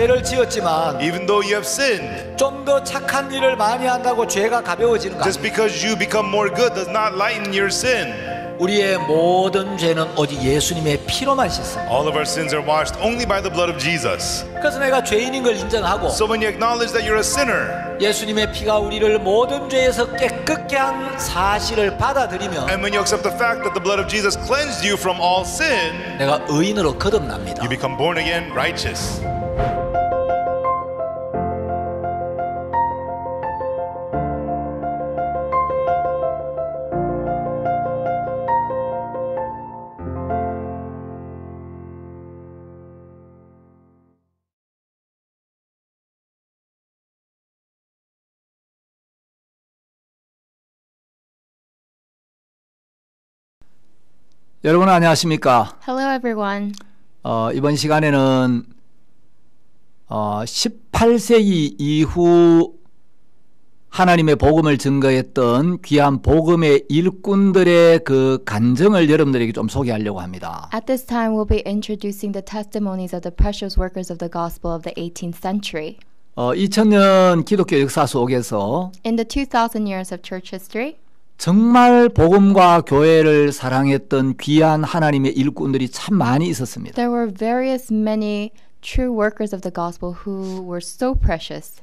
죄를 지었지만 even though you have sinned, 좀 더 착한 일을 많이 한다고 죄가 가벼워지는 거 just 아니에요. because you become more good does not lighten your sin. 우리의 모든 죄는 오직 예수님의 피로만 씻습니다. All of our sins are washed only by the blood of Jesus. 그래서 내가 죄인인 걸 인정하고 So when you acknowledge that you're a sinner, 예수님의 피가 우리를 모든 죄에서 깨끗게 한 사실을 받아들이면 and when you accept the fact that the blood of Jesus cleansed you from all sin, 내가 의인으로 거듭납니다. you become born again righteous. 여러분 안녕하십니까? Hello, everyone. 이번 시간에는 18세기 이후 하나님의 복음을 증거했던 귀한 복음의 일꾼들의 그 간증을 여러분들에게 좀 소개하려고 합니다. At this time, we'll be introducing the testimonies of the precious workers of the gospel of the 18th century. 2000년 기독교 역사 속에서 In the 2000 years of church history, 정말 복음과 교회를 사랑했던 귀한 하나님의 일꾼들이 참 많이 있었습니다. there were many true workers of the gospel who were so precious.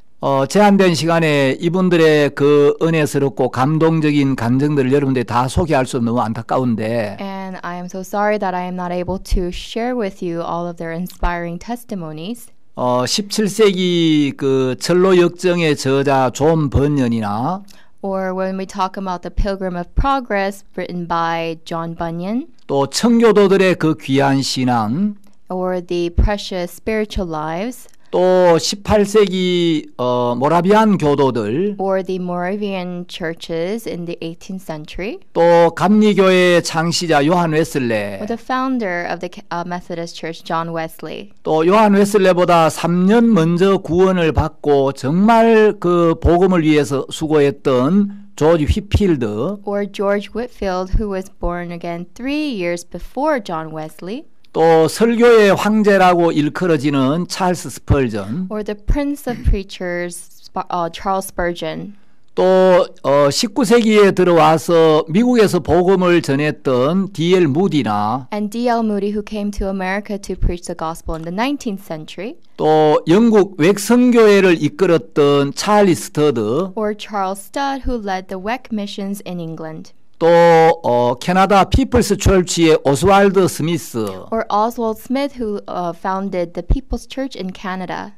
제한된 시간에 이분들의 그 은혜스럽고 감동적인 간증들을 여러분들이 다 소개할 수 너무 안타까운데 And I am so sorry that I am not able to share with you all of their inspiring testimonies. 17세기 그 철로 역정의 저자 존 번연이나 Or when we talk about the Pilgrim of Progress written by John Bunyan, 또 청교도들의 그 귀한 신앙, or the precious spiritual lives, 또 18세기 모라비안 교도들, or the Moravian churches in the 18th century, 또 감리교회의 창시자 요한 웨슬레, or the founder of the Methodist Church, John Wesley, 또 요한 웨슬레보다 3년 먼저 구원을 받고 정말 그 복음을 위해서 수고했던 조지 휘필드, or George Whitfield, who was born again 3 years before John Wesley, 또 설교의 황제라고 일컬어지는 찰스 스펄전, or the Prince of Preachers, Charles Spurgeon, 또 19세기에 들어와서 미국에서 복음을 전했던 D.L. 무디나 and D.L. Moody, who came to America to preach the gospel in the 19th century, 또 영국 웩성교회를 이끌었던 찰리 스터드, or Charles Studd, who led the WEC missions in England, 또 캐나다 피플스 철치의 오스왈드 스미스, or Oswald Smith, who founded the People's Church in Canada.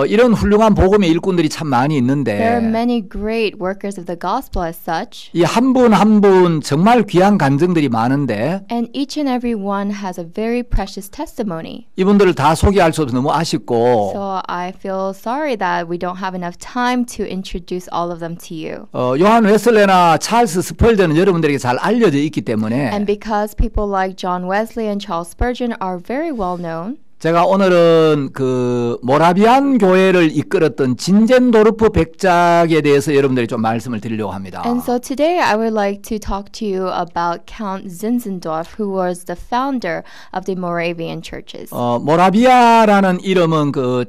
이런 훌륭한 복음의 일꾼들이 참 많이 There are 있는데 many great workers of the gospel as such, 이 한 분 한 분 정말 귀한 간증들이 많은데 and each and every one has a very precious testimony. 이분들을 다 소개할 수 없어서 너무 아쉽고 So I feel sorry that we don't have enough time to introduce all of them to you. 요한 웨슬레나 찰스 스펄전은 여러분들에게 잘 알려져 있기 때문에 And because people like John Wesley and Charles Spurgeon are very well known, 제가 오늘은 그 모라비안 교회를 이끌었던 진젠도르프 백작에 대해서 여러분들이 좀 말씀을 드리려고 합니다. and so today I would like to talk to you about Count Zinzendorf, who was the founder of the Moravian churches. 모라비아라는 이름은 그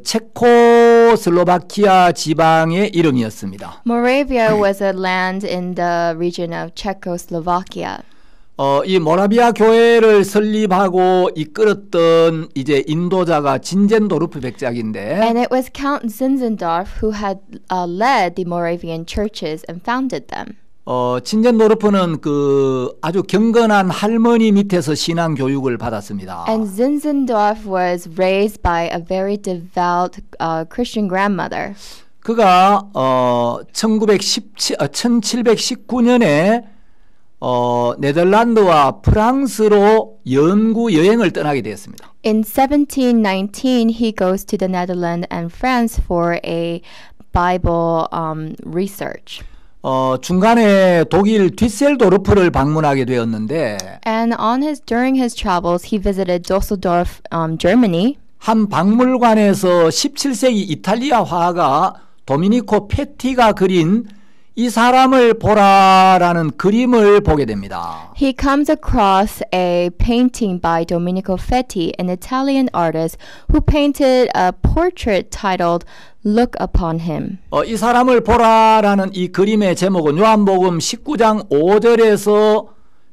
체코슬로바키아 지방의 이름이었습니다. Moravia was a land in the region of Czechoslovakia. 이 모라비아 교회를 설립하고 이끌었던 이제 인도자가 진젠도르프 백작인데 And it was Count Zinzendorf who had led the Moravian churches and founded them. 진젠도르프는 그 아주 경건한 할머니 밑에서 신앙 교육을 받았습니다. And Zinzendorf was raised by a very devout Christian grandmother. 그가 1719년에 네덜란드와 프랑스로 연구 여행을 떠나게 되었습니다. In 1719, he goes to the Netherlands and France for a Bible research. 중간에 독일 뒤셀도르프를 방문하게 되었는데 And during his travels, he visited Düsseldorf, Germany. 한 박물관에서 17세기 이탈리아 화가 도미니코 페티가 그린 이 사람을 보라라는 그림을 보게 됩니다. He comes across a painting by Domenico Fetti, an Italian artist who painted a portrait titled Look Upon Him. 이 사람을 보라라는 이 그림의 제목은 요한복음 19장 5절에서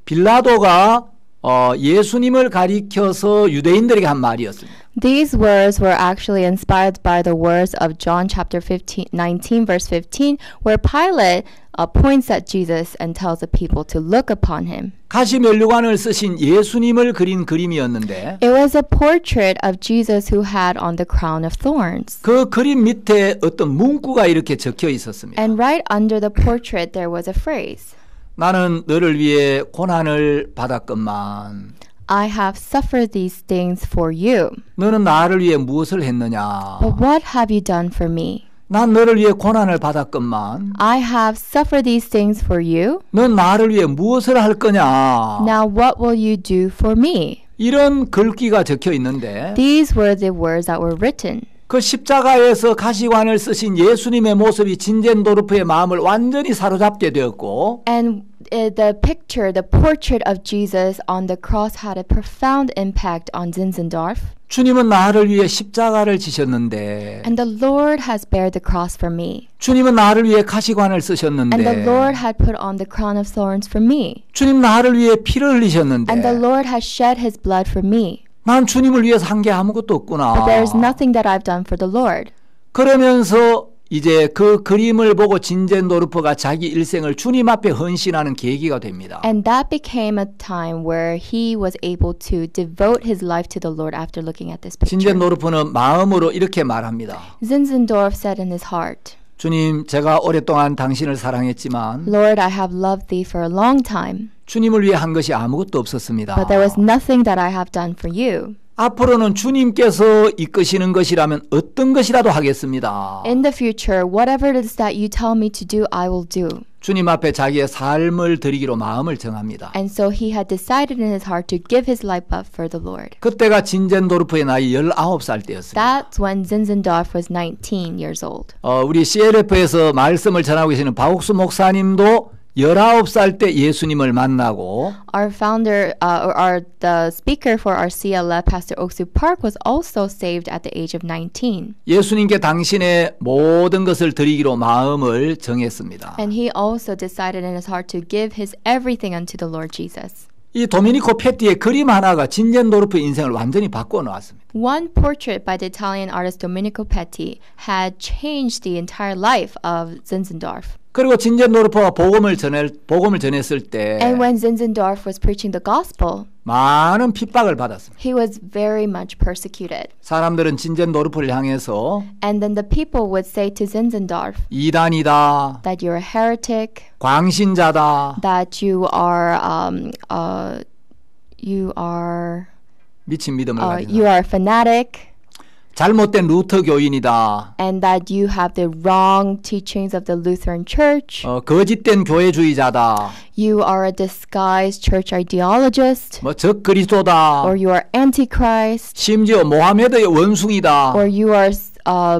빌라도가 예수님을 가리켜서 유대인들에게 한 말이었습니다. These words were actually inspired by the words of John chapter 19 verse 15, where Pilate points at Jesus and tells the people to look upon him. 가시 면류관을 쓰신 예수님을 그린 그림이었는데 It was a portrait of Jesus who had on the crown of thorns. 그 그림 밑에 어떤 문구가 이렇게 적혀 있었습니다. And right under the portrait there was a phrase. 나는 너를 위해 고난을 받았건만 I have suffered these things for you. 너는 나를 위해 무엇을 했느냐? But what have you done for me? 난 너를 위해 고난을 받았건만 I have suffered these things for you. 넌 나를 위해 무엇을 할 거냐? Now what will you do for me? 이런 글귀가 적혀 있는데 These were the words that were written. 그 십자가에서 가시관을 쓰신 예수님의 모습이 진젠도르프의 마음을 완전히 사로잡게 되었고 And the picture, the portrait of Jesus on the cross had a profound impact on Zinzendorf. 주님은 나를 위해 십자가를 지셨는데 And the Lord has bared the cross for me. 주님은 나를 위해 가시관을 And the 쓰셨는데 Lord had put on the crown of thorns for me. 주님 나를 위해 피를 And the 흘리셨는데 Lord has shed his blood for me. 난 주님을 위해서 한 게 아무것도 없구나. But there is nothing that I've done for the Lord. 그러면서 이제 그 그림을 보고 진젠도르프가 자기 일생을 주님 앞에 헌신하는 계기가 됩니다. And that became a time where he was able to devote his life to the Lord after looking at this picture. 진젠도르프는 마음으로 이렇게 말합니다. Zinzendorf said in his heart, 주님, 제가 오랫동안 당신을 사랑했지만 Lord, I have loved thee for a long time, 주님을 위해 한 것이 아무것도 없었습니다. but there was nothing that I have done for you. 앞으로는 주님께서 이끄시는 것이라면 어떤 것이라도 하겠습니다. In the future, whatever it is that you tell me to do, I will do. 주님 앞에 자기의 삶을 드리기로 마음을 정합니다. And so he had decided in his heart to give his life up for the Lord. 그때가 진젠도르프의 나이 19살 때였습니다. That's when Zinzendorf was 19 years old. 우리 CLF에서 말씀을 전하고 계시는 박옥수 목사님도 19살 때 예수님을 만나고 Our founder, the speaker for our CLF, Pastor Oksu Park, was also saved at the age of 19. 예수님께 당신의 모든 것을 드리기로 마음을 정했습니다. And he also decided in his heart to give his everything unto the Lord Jesus. 이 도미니코 페티의 그림 하나가 진젠도르프 인생을 완전히 바꿔 놓았습니다. One portrait by the Italian artist Domenico Petti had changed the entire life of Zinzendorf. 그리고 진젠도르프가 복음을 전했을 때 And when Zinzendorf was preaching the gospel, 많은 핍박을 받았습니다. he was very much persecuted. 사람들은 진젠도르프를 향해서 And then the people would say to Zinzendorf 이단이다, that you're a heretic, 광신자다, that you are 미친 믿음을 가진 you are a fanatic, 잘못된 루터 교인이다, and that you have the wrong teachings of the Lutheran Church. 거짓된 교회주의자다, You are a disguised church ideologist, 적그리스도다, or you are antichrist, 심지어 모하메드의 원숭이다. or you are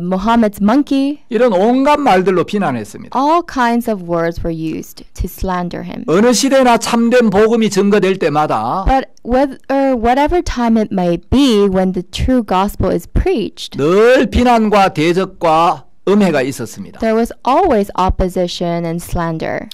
Muhammad's monkey. 이런 온갖 말들로 비난했습니다. All kinds of words were used to slander him. 어느 시대나 참된 복음이 증거될 때마다 But whatever time it may be when the true gospel is preached, 늘 비난과 대적과 음해가 있었습니다. there was always opposition and slander.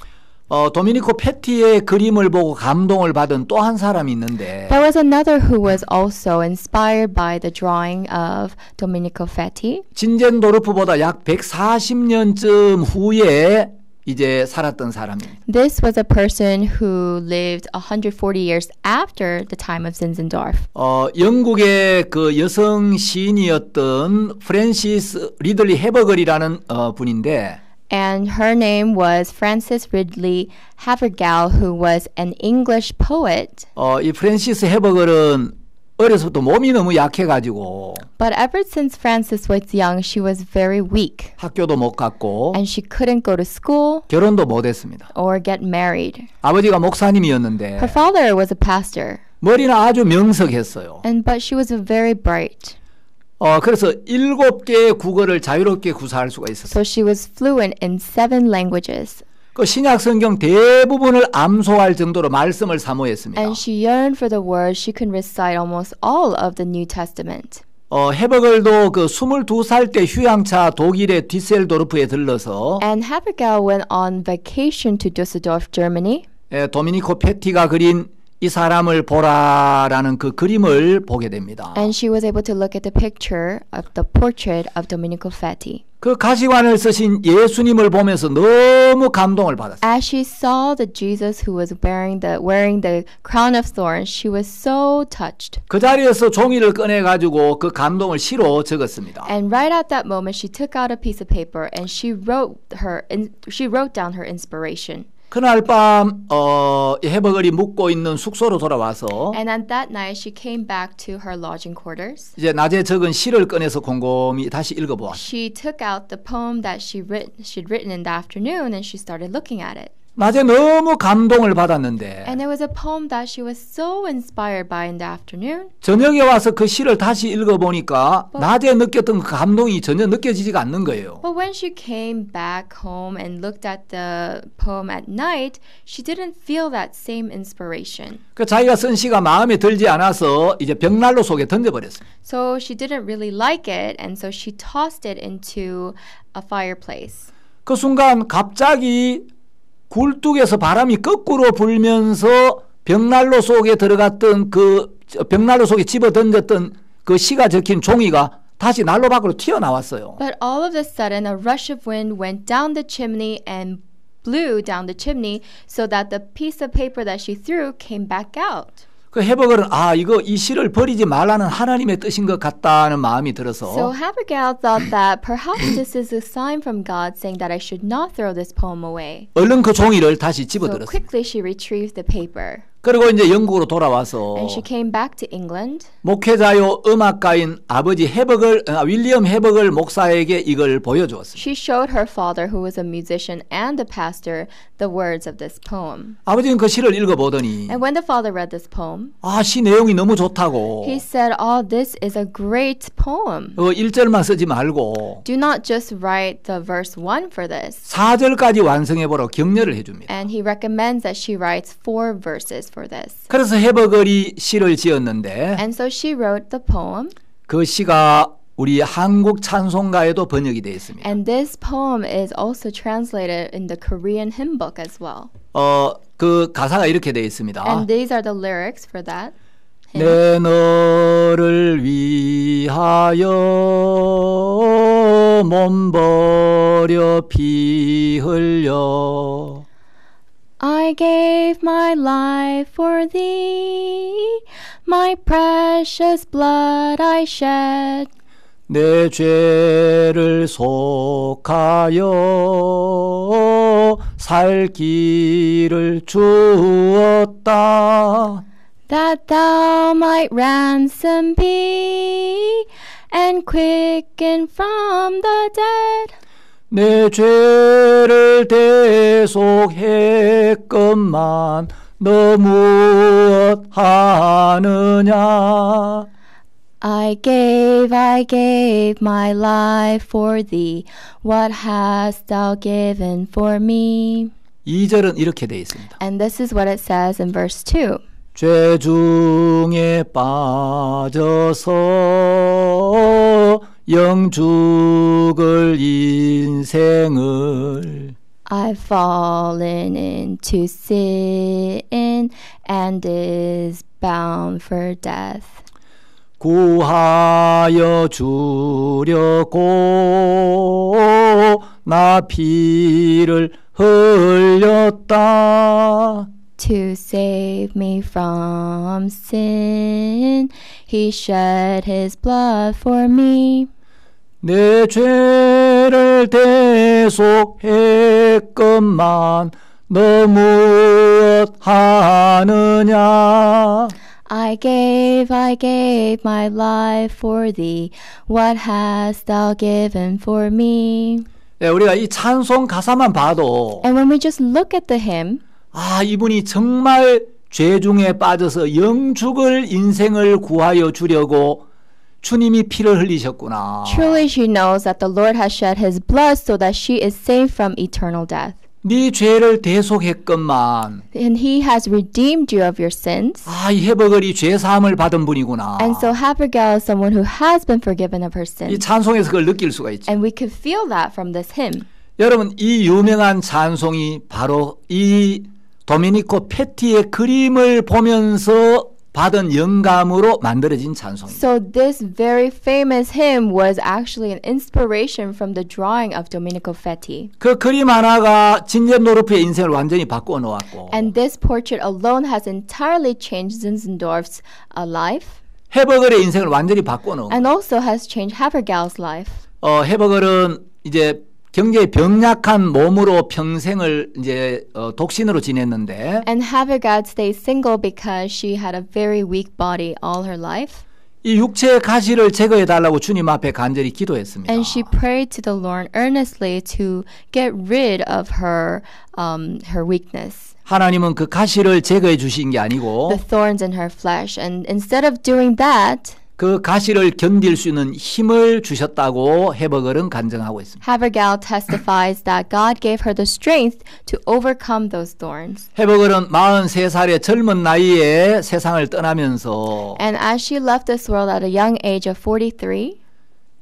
도미니코 페티의 그림을 보고 감동을 받은 또 한 사람이 있는데 There was another who was also inspired by the drawing of Domenico Fetti. 진젠도르프보다 약 140년쯤 후에 이제 살았던 사람입니다. This was a person who lived 140 years after the time of Zinzendorf. 영국의 그 여성 시인이었던 프랜시스 리들리 해버글이라는 분인데 And her name was Frances Ridley Havergal, who was an English poet. 이 프랜시스 해버글은 어려서부터 몸이 너무 약해가지고 But ever since Frances was young, she was very weak. 학교도 못 갔고 And she couldn't go to school 결혼도 못했습니다. or get married. 아버지가 목사님이었는데 Her father was a pastor, 머리는 아주 명석했어요. but she was very bright. 그래서 7개의 국어를 자유롭게 구사할 수가 있었어요. So she was fluent in 7 languages. 그 신약 성경 대부분을 암송할 정도로 말씀을 사모했습니다. And she yearned for the words. She can recite almost all of the New Testament. 헤버글도 그 22살 때 휴양차 독일의 디셀도르프에 들러서 And Habakkuk went on vacation to Düsseldorf, Germany. 도미니코 페티가 그린 이 사람을 보라라는 그 그림을 보게 됩니다. And she was able to look at the picture of the portrait of Domenico Feti. 그 가시관을 쓰신 예수님을 보면서 너무 감동을 받았어요. As she saw the Jesus who was wearing the crown of thorns, she was so touched. 그 자리에서 종이를 꺼내 가지고 그 감동을 시로 적었습니다. And right at that moment, she took out a piece of paper and she wrote down her inspiration. 그날 밤 헤버글이 묵고 있는 숙소로 돌아와서 And on that night, she came back to her lodging quarters. 이제 낮에 적은 시를 꺼내서 곰곰이 다시 읽어보았어요. She took out the poem that she'd written in the afternoon and she started looking at it. 낮에 너무 감동을 받았는데 And it was a poem that she was so inspired by in the afternoon. 저녁에 와서 그 시를 다시 읽어보니까 낮에 느꼈던 그 감동이 전혀 느껴지지가 않는 거예요. But when she came back home and looked at the poem at night, she didn't feel that same inspiration. 그 자기가 쓴 시가 마음에 들지 않아서 이제 벽난로 속에 던져버렸어요. So she didn't really like it, and so she tossed it into a fireplace. 그 순간 갑자기 굴뚝에서 바람이 거꾸로 불면서 벽난로 속에 들어갔던 그 벽난로 속에 집어 던졌던 그 시가 적힌 종이가 다시 난로 밖으로 튀어나왔어요. But all of a sudden, a rush of wind went down the chimney and blew down the chimney so that the piece of paper that she threw came back out. 그 헤버글은 이거 이 시를 버리지 말라는 하나님의 뜻인 것 같다는 마음이 So 들어서 Habakkuk thought that perhaps this is a sign from God saying that I should not throw this poem away. 얼른 그 종이를 다시 So 집어들었어요. quickly she retrieved the paper. 그리고 이제 영국으로 돌아와서 And she came back to England. 목회자요 음악가인 아버지 윌리엄 헤버글 목사에게 이걸 보여주었습니다. She showed her father, who was a musician and a pastor, the words of this poem. 아버지는 그 시를 읽어보더니 And when the father read this poem, 시 내용이 너무 좋다고 he said, "Oh, this is a great poem. 1절만 쓰지 말고 Do not just write the verse 1 for this." 4절까지 완성해보라고 격려를 해줍니다. And he recommends that she writes 4 verses for this. 그래서 헤버글이 시를 지었는데 And so she wrote the poem. 그 시가 우리 한국 찬송가에도 번역이 되어 있습니다. And this poem is also translated in the Korean hymn book as well. 그 가사가 이렇게 되어 있습니다. And these are the lyrics for that. 내 너를 위하여 몸 버려 피 흘려 I gave my life for thee, my precious blood I shed. 내 죄를 속하여 살 길을 주었다. That thou might ransom me and quicken from the dead. 내 죄를 대속했건만 너 무엇 하느냐. I gave my life for thee. What hast thou given for me? 2절은 이렇게 되어 있습니다. And this is what it says in verse 2. 죄 중에 빠져서 영 죽을 인생을 I've fallen into sin and is bound for death. 구하여 주려고 나 피를 흘렸다. To save me from sin, he shed his blood for me. 내 죄를 대속했건만 너 무엇 하느냐. I gave my life for thee. What hast thou given for me? 우리가 이 찬송 가사만 봐도 And when we just look at the hymn, 이분이 정말 죄 중에 빠져서 영 죽을 인생을 구하여 주려고 주님이 피를 흘리셨구나. truly she knows that the Lord has shed his blood so that she is saved from eternal death. 네 죄를 대속했건만. And he has redeemed you of your sins. 아, 이 헤버글이 죄 사함을 받은 분이구나. And so Havergal is someone who has been forgiven of her 이 sins. 찬송에서 그걸 느낄 수가 있죠. And we could feel that from this hymn. 여러분, 이 유명한 찬송이 바로 이 도미니코 페티의 그림을 보면서 받은 영감으로 만들어진 찬송입니다. So this very famous hymn was actually an inspiration from the drawing of Domenico Fetti. 그 그림 하나가 진젠도르프의 인생을 완전히 바꾸어 놓았고 And this portrait alone has entirely changed Zinzendorf's life 헤버글의 인생을 완전히 바꾸어 놓은 and also has changed Havergal's life. 헤버글은 이제 경제에 병약한 몸으로 평생을 이제 독신으로 지냈는데 And Havergal stayed single because she had a very weak body all her life. 이 육체의 가시를 제거해 달라고 주님 앞에 간절히 기도했습니다. And she prayed to the Lord earnestly to get rid of her weakness, 하나님은 그 가시를 제거해 주신 게 아니고 the thorns in her flesh. And instead of doing that, 그 가시를 견딜 수 있는 힘을 주셨다고 헤버글은 간증하고 있습니다. Havergal testifies that God gave her the strength to overcome those thorns. 헤버글은 43살의 젊은 나이에 세상을 떠나면서 And as she left this world at a young age of 43,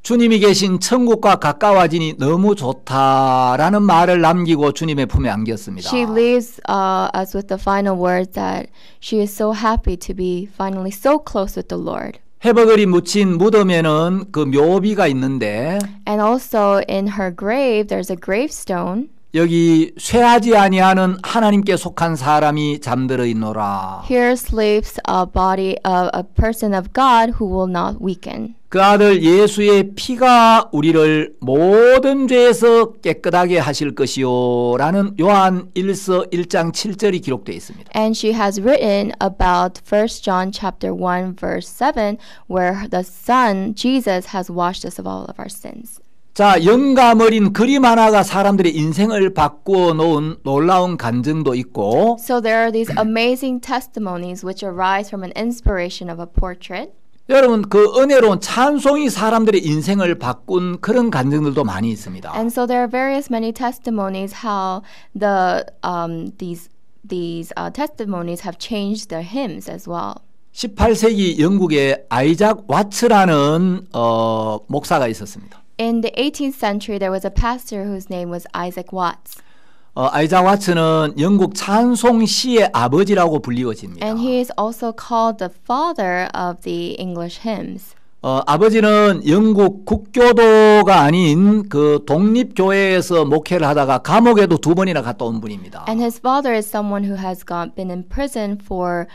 주님이 계신 천국과 가까워지니 너무 좋다라는 말을 남기고 주님의 품에 안겼습니다. she leaves us with the final words that she is so happy to be finally so close with the Lord. 헤버글이 묻힌 무덤에는 그 묘비가 있는데 And also in her grave, there's a gravestone. 여기 쇠하지 아니하는 하나님께 속한 사람이 잠들어 있노라. Here sleeps a body of a person of God who will not weaken. 그 아들 예수의 피가 우리를 모든 죄에서 깨끗하게 하실 것이요 라는 요한 1서 1장 7절이 기록되어 있습니다. And she has written about 1 John chapter 1 verse 7 where the Son, Jesus, has washed us of all of our sins. 자, 영감 어린 그림 하나가 사람들의 인생을 바꾸어 놓은 놀라운 간증도 있고 So there are these amazing testimonies which arise from an inspiration of a portrait. 여러분 그 은혜로운 찬송이 사람들의 인생을 바꾼 그런 간증들도 많이 있습니다. And so there are various many testimonies how these testimonies have changed their hymns as well. 18세기 영국에 아이작 와츠라는 목사가 있었습니다. In the 18th century, there was a pastor whose name was Isaac Watts. 아이작 와츠는 영국 찬송시의 아버지라고 불리워집니다. And he is also called the father of the English hymns. 아버지는 영국 국교도가 아닌 그 독립교회에서 목회를 하다가 감옥에도 2번이나 갔다 온 분입니다. And his father is someone who has been in prison for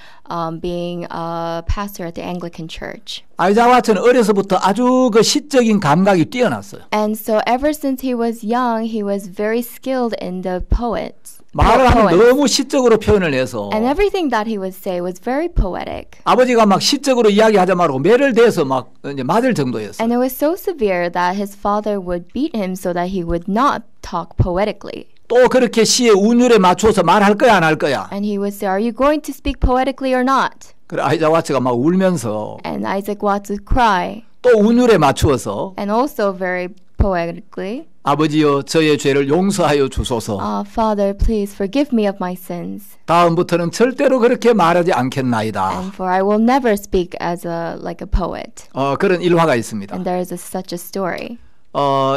being a pastor at the Anglican Church. 아이작 와츠는 어려서부터 아주 그 시적인 감각이 뛰어났어요. And so ever since he was young, he was very skilled in the poets. 말을 하면 너무 시적으로 표현을 해서 And everything that he would say was very poetic. 아버지가 막 시적으로 이야기하자 말고 매를 대서 막 이제 맞을 정도였어요. And it was so severe that his father would beat him so that he would not talk poetically. 또 그렇게 시의 운율에 맞춰서 말할 거야 안 할 거야. And he would say, "Are you going to speak poetically or not?" 그래 아이작 와츠가 막 울면서 And Isaac Watts would cry, 또 운율에 맞추어서 and also very poetically, 아버지여 저의 죄를 용서하여 주소서. Father, please forgive me of my sins. 다음부터는 절대로 그렇게 말하지 않겠나이다. And for I will never speak as like a poet. 그런 일화가 있습니다. And there is such a story.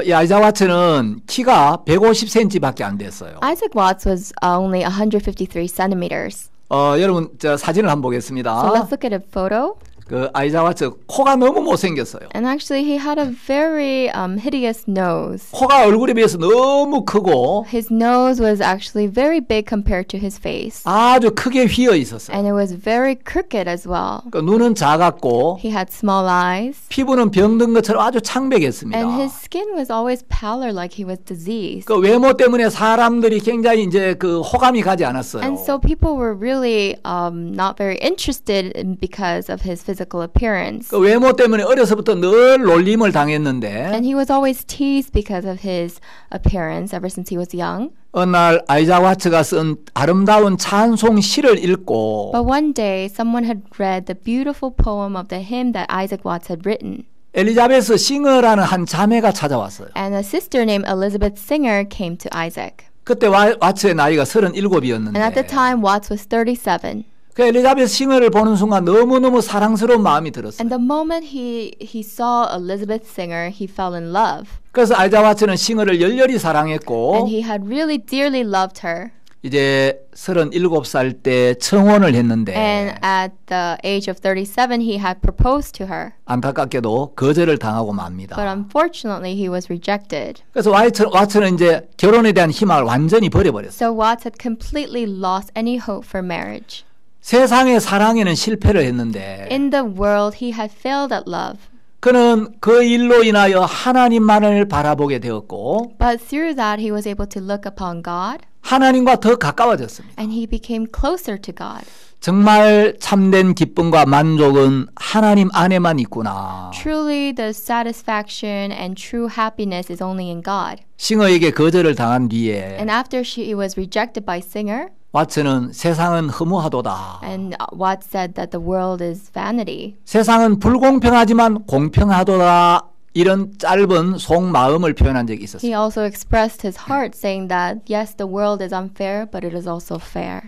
이 아이작 와츠는 키가 150cm밖에 안 됐어요. Isaac Watts was only 153 centimeters. 여러분 저 사진을 한번 So 보겠습니다. let's look at a photo. 그 아이작 와츠 코가 너무 못생겼어요. And actually, he had a very hideous nose. 코가 얼굴에 비해서 너무 크고 His nose was actually very big compared to his face. 아주 크게 휘어 있었어요. And it was very crooked as well. 그 눈은 작았고 He had small eyes. 피부는 병든 것처럼 아주 창백했습니다. And his skin was always pallor like he was diseased. 그 외모 때문에 사람들이 굉장히 이제 그 호감이 가지 않았어요. And so people were really not very interested because of his physical appearance. 그 외모 때문에 어려서부터 늘 놀림을 당했는데 And he was always teased because of his appearance ever since he was young. 어느 날 아이작 와츠가 쓴 아름다운 찬송 시를 읽고 But one day, someone had read the beautiful poem of the hymn that Isaac Watts had written. 엘리자베스 싱어라는 한 자매가 찾아왔어요. And a sister named Elizabeth Singer came to Isaac. 그때 와츠의 나이가 And at the 37이었는데 time, Watts was 37. 그 엘리자베스 싱어를 보는 순간 너무너무 사랑스러운 마음이 들었어요. And the moment he saw Elizabeth Singer, he fell in love. 그래서 아이자 와츠는 싱어를 열렬히 And 사랑했고 he had really dearly loved her. 이제 37살 때 청혼을 했는데 And at the age of 37, he had proposed to her. 안타깝게도 거절을 당하고 But 맙니다. unfortunately, he was rejected. 그래서 와츠는 이제 결혼에 대한 희망을 완전히 버려버렸어요. So Watts had completely lost any hope for marriage. 세상의 사랑에는 실패를 했는데 In the world, he had failed at love. 그는 그 일로 인하여 하나님만을 바라보게 되었고 But through that, he was able to look upon God. 하나님과 더 가까워졌습니다. And he became closer to God. 정말 참된 기쁨과 만족은 하나님 안에만 있구나. Truly, the satisfaction and true happiness is only in God. 싱어에게 거절을 당한 뒤에 And after she was rejected by Singer, 왓츠는 세상은 허무하도다. and Watts said that the world is vanity. 세상은 불공평하지만 공평하도다. 이런 짧은 속마음을 표현한 적이 있었어요. He also expressed his heart saying that, yes, the world is unfair, but it is also fair.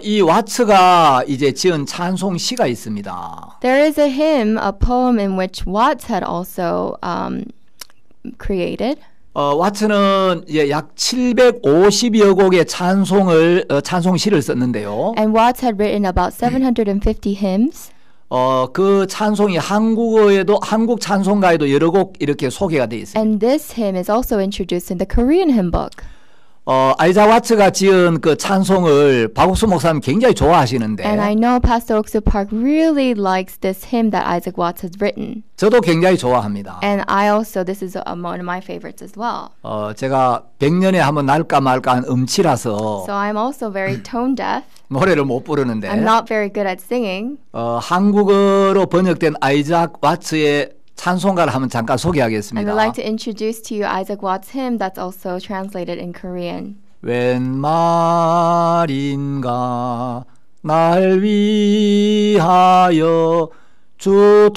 이 왓츠가 이제 지은 찬송 시가 있습니다. There is a hymn, a poem in which Watts had also created. 왓츠는 이제 약 750여 곡의 찬송시를 썼는데요. And Watts had written about 750 hymns. 그 찬송이 한국 찬송가에도 여러 곡 이렇게 소개가 되어 있습니다. And this hymn is also introduced in the Korean hymn book. 아이자 왓츠가 지은 그 찬송을 박옥수 목사님 굉장히 좋아하시는데 And I know Pastor Oksu Park really likes this hymn that Isaac Watts has written. 저도 굉장히 좋아합니다. And I also, this is one of my favorites as well. 제가 100년에 한번 날까 말까 한 음치라서 So I'm also very tone deaf. 노래를 못 부르는데 I'm not very good at singing. 한국어로 번역된 아이작 왓츠의 찬송가를 한번 잠깐 And 소개하겠습니다. I'd like to introduce to you Isaac Watts' hymn that's also translated in Korean. 웬 말인가 날 위하여 주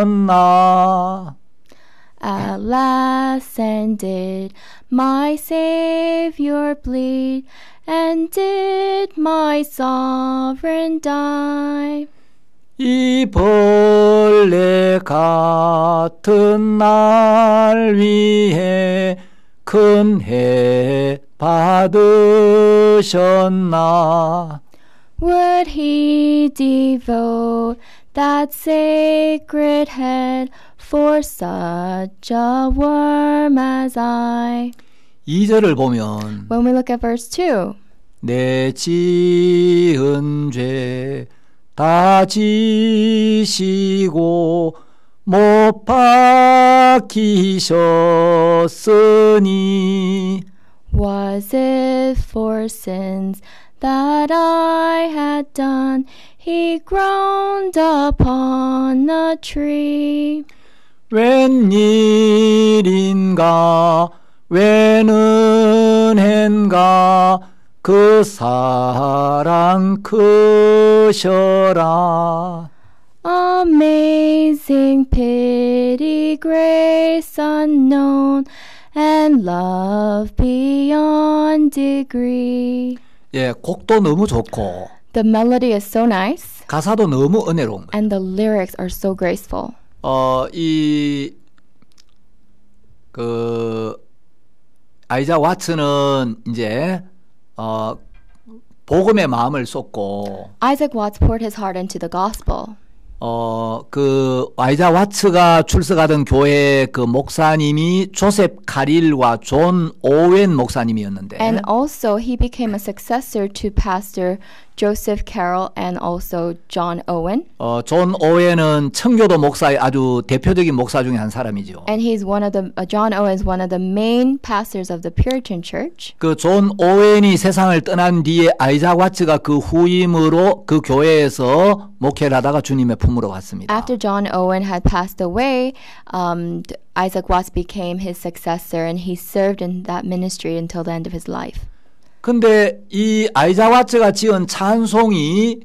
돌아가셨나 Alas, and did my Savior bleed, and did my sovereign die? 이 벌레 같은 날 위해 큰 해 받으셨나 Would he devote that sacred head for such a worm as I? 2절을 보면 When we look at verse 2, 내 지은 죄 다 지시고 못 박히셨으니 was it for sins that I had done? He groaned upon a tree. 웬일인가 웬은혜인가 그 사랑 크셔라 Amazing pity, grace unknown, and love beyond degree. 예, 곡도 너무 좋고 The melody is so nice, 가사도 너무 은혜로운 거예요. and the lyrics are so graceful. 아이자 왓츠는 이제 복음의 마음을 쏟고 Isaac Watts poured his heart into the gospel. 아이자 왓츠가 출석하던 교회 그 목사님이 조셉 카릴과 존 오웬 목사님이었는데 And also, he became a successor to Pastor Joseph Carroll and also John Owen. 존 오웬은 청교도 목사의 아주 대표적인 목사 중에 한 사람이죠. And he's one of the, John Owen is one of the main pastors of the Puritan Church. 그 존 오웬이 세상을 떠난 뒤에 아이자 왓츠가 그 후임으로 그 교회에서 목회를 하다가 주님의 품으로 갔습니다. After John Owen had passed away, Isaac Watts became his successor and he served in that ministry until the end of his life. 근데 이 아이자 왓츠가 지은 찬송이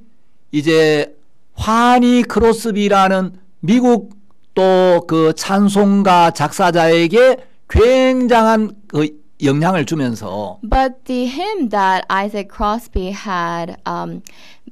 이제 화니 크로스비라는 미국 또 그 찬송가 작사자에게 굉장한 그 영향을 주면서 But the hymn that Isaac Crosby had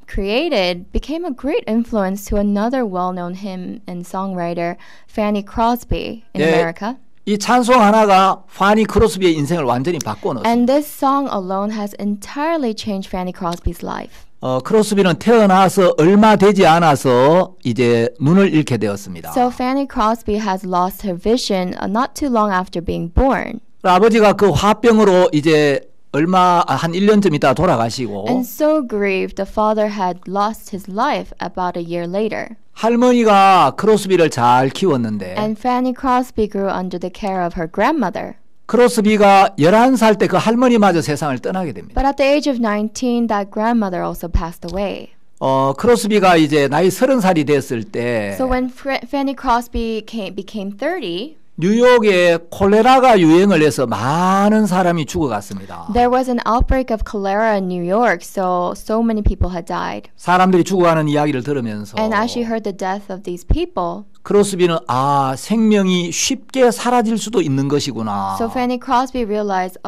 created became a great influence to another well-known hymn and songwriter, Fanny Crosby, in 예, America. 이 찬송 하나가 파니 크로스비의 인생을 완전히 바꿔놓았습니다. And this song alone has entirely changed Fanny Crosby's life. 크로스비는 태어나서 얼마 되지 않아서 이제 눈을 잃게 되었습니다. So Fanny Crosby has lost her vision not too long after being born. 아버지가 그 화병으로 이제 얼마 한 1년쯤 있다가 돌아가시고 And so grieved, the father had lost his life about a year later. 할머니가 크로스비를 잘 키웠는데 And Fanny Crosby grew under the care of her grandmother. 크로스비가 11살 때 그 할머니마저 세상을 떠나게 됩니다. But at the age of 19, that grandmother also passed away. 크로스비가 이제 나이 30살이 됐을 때 So when Fanny Crosby became 30, 뉴욕에 콜레라가 유행을 해서 많은 사람이 죽어갔습니다. there was an outbreak of cholera in New York, so many people had died. 사람들이 죽어가는 이야기를 들으면서 And as she heard the death of these people, 크로스비는 생명이 쉽게 사라질 수도 있는 것이구나. so Fanny Crosby realized,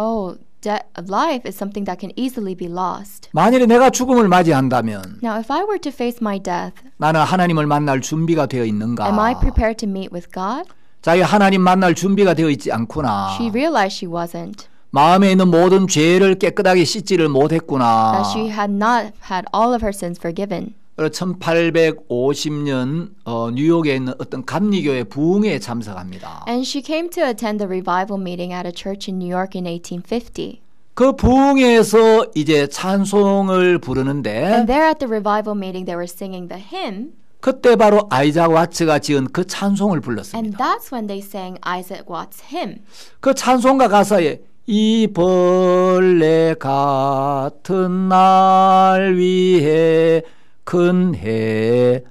life is something that can easily be lost. 만일에 내가 죽음을 맞이한다면 Now, if I were to face my death, 나는 하나님을 만날 준비가 되어 있는가? am I prepared to meet with God? 자기 하나님 만날 준비가 되어 있지 않구나. She realized she wasn't. 마음에 있는 모든 죄를 깨끗하게 씻지를 못했구나. That she had not had all of her sins forgiven. 1850년 뉴욕에 있는 어떤 감리교회 부흥회에 참석합니다. And she came to attend the revival meeting at a church in New York in 1850. 그 부흥회에서 이제 찬송을 부르는데 And there at the revival meeting, they were singing the hymn. 그때 바로 아이작 와츠가 지은 그 찬송을 And 불렀습니다. that's when they sang Isaac Watts' hymn. 그 찬송가 가사에 이 벌레 같은 날 위해 큰 해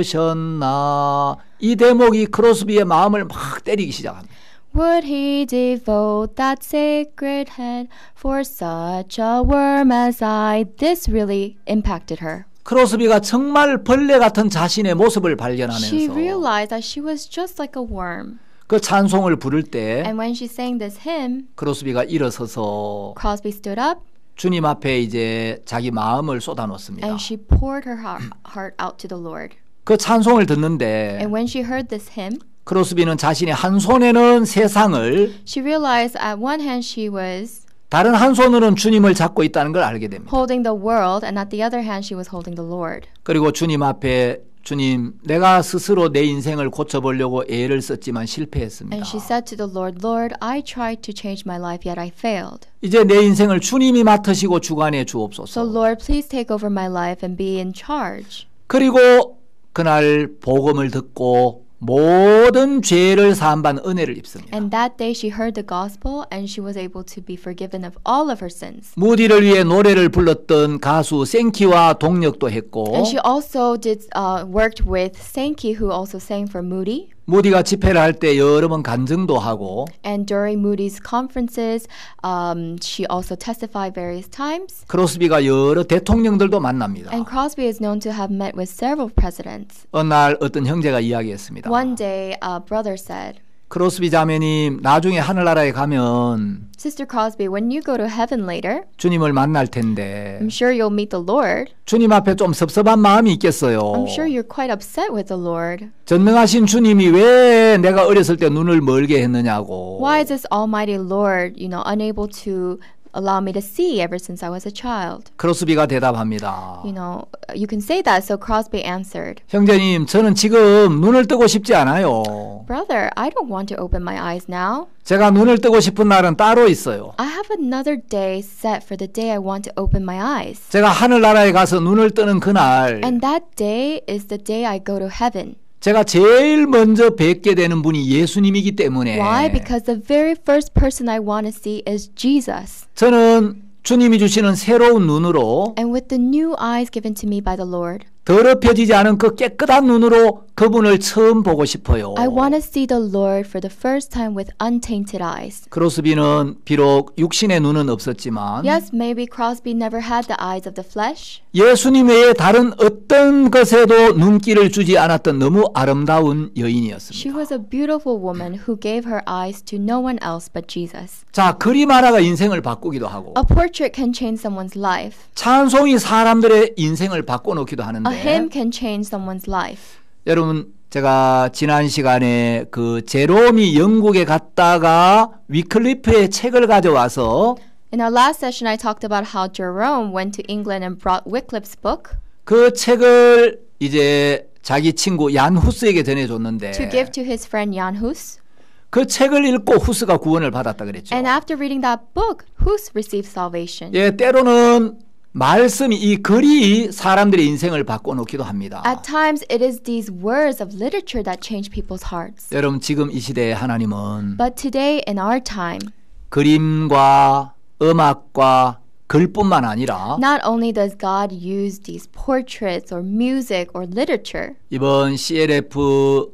받으셨나 이 대목이 크로스비의 마음을 막 때리기 시작합니다. Would he devote that sacred head for such a worm as I? This really impacted her. 크로스비가 정말 벌레 같은 자신의 모습을 She 발견하면서 realized that she was just like a worm. 그 찬송을 부를 때 And when she sang this hymn, 크로스비가 일어서서 Crosby stood up 주님 앞에 이제 자기 마음을 쏟아놓습니다. and she poured her heart out to the Lord. 그 찬송을 듣는데 And when she heard this hymn, 크로스비는 자신의 한 손에는 세상을 she realized at one hand she was 다른 한 손으로는 주님을 잡고 있다는 걸 알게 됩니다. holding the world, and at the other hand she was holding the Lord. 그리고 주님 앞에 주님, 내가 스스로 내 인생을 고쳐보려고 애를 썼지만 실패했습니다. And she said to the Lord, Lord, I tried to change my life, yet I failed. 이제 내 인생을 주님이 맡으시고 주관해 So 주옵소서. Lord, please take over my life and be in charge. 그리고 그날 복음을 듣고 모든 죄를 사함받는 은혜를 입습니다. And that day she heard the gospel and she was able to be forgiven of all of her sins. 무디를 위해 노래를 불렀던 가수 생키와 동력도 했고 And she also worked with Sankey, who also sang for Moody. 무디가 집회를 할 때 여러 번 간증도 하고 And during Moody's conferences, she also testified various times. 크로스비가 여러 대통령들도 만납니다. And Crosby is known to have met with several presidents. 어느 날 어떤 형제가 이야기했습니다. One day, a brother said, 크로스비 자매님, 나중에 하늘나라에 가면 Sister Crosby, when you go to heaven later, 주님을 만날 텐데 I'm sure you'll meet the Lord. 주님 앞에 좀 섭섭한 마음이 있겠어요. I'm sure you're quite upset with the Lord. 전능하신 주님이 왜 내가 어렸을 때 눈을 멀게 했느냐고. Why is this almighty Lord, unable to allow me to see ever since I was a child? 크로스비가 대답합니다. You can say that. So Crosby answered, 형제님, 저는 지금 눈을 뜨고 싶지 않아요. Brother, I don't want to open my eyes now. 제가 눈을 뜨고 싶은 날은 따로 있어요. I have another day set for the day I want to open my eyes. 제가 하늘나라에 가서 눈을 뜨는 그날 And that day is the day I go to heaven. 제가 제일 먼저 뵙게 되는 분이 예수님이기 때문에 Why? Because the very first person I want to see is Jesus. 저는 주님이 주시는 새로운 눈으로 And with the new eyes given to me by the Lord, 더럽혀지지 않은 그 깨끗한 눈으로 그분을 처음 보고 싶어요. I want to see the Lord for the first time with untainted eyes. 크로스비는 비록 육신의 눈은 없었지만 Yes, maybe Crosby never had the eyes of the flesh, 예수님 외에 다른 어떤 것에도 눈길을 주지 않았던 너무 아름다운 여인이었습니다. she was a beautiful woman who gave her eyes to no one else but Jesus. 자, 그림 하나가 인생을 바꾸기도 하고 A portrait can change someone's life. 찬송이 사람들의 인생을 바꿔놓기도 A 하는데 hymn can change someone's life. 여러분 제가 지난 시간에 그 제롬이 영국에 갔다가 위클리프의 책을 가져와서 In our last session, I talked about how Jerome went to England and brought Wycliffe's book 그 책을 이제 자기 친구 얀 후스에게 전해줬는데 to give to his friend Jan Hus. 그 책을 읽고 후스가 구원을 받았다 그랬죠. And after reading that book, Hus received salvation. 예, 때로는 말씀이 이 글이 사람들의 인생을 바꿔놓기도 합니다. At times, it is these words of literature that change people's hearts. 여러분 지금 이 시대에 하나님은 But today, in our time, 그림과 음악과 글뿐만 아니라 not only does God use these portraits or music or literature, 이번 CLF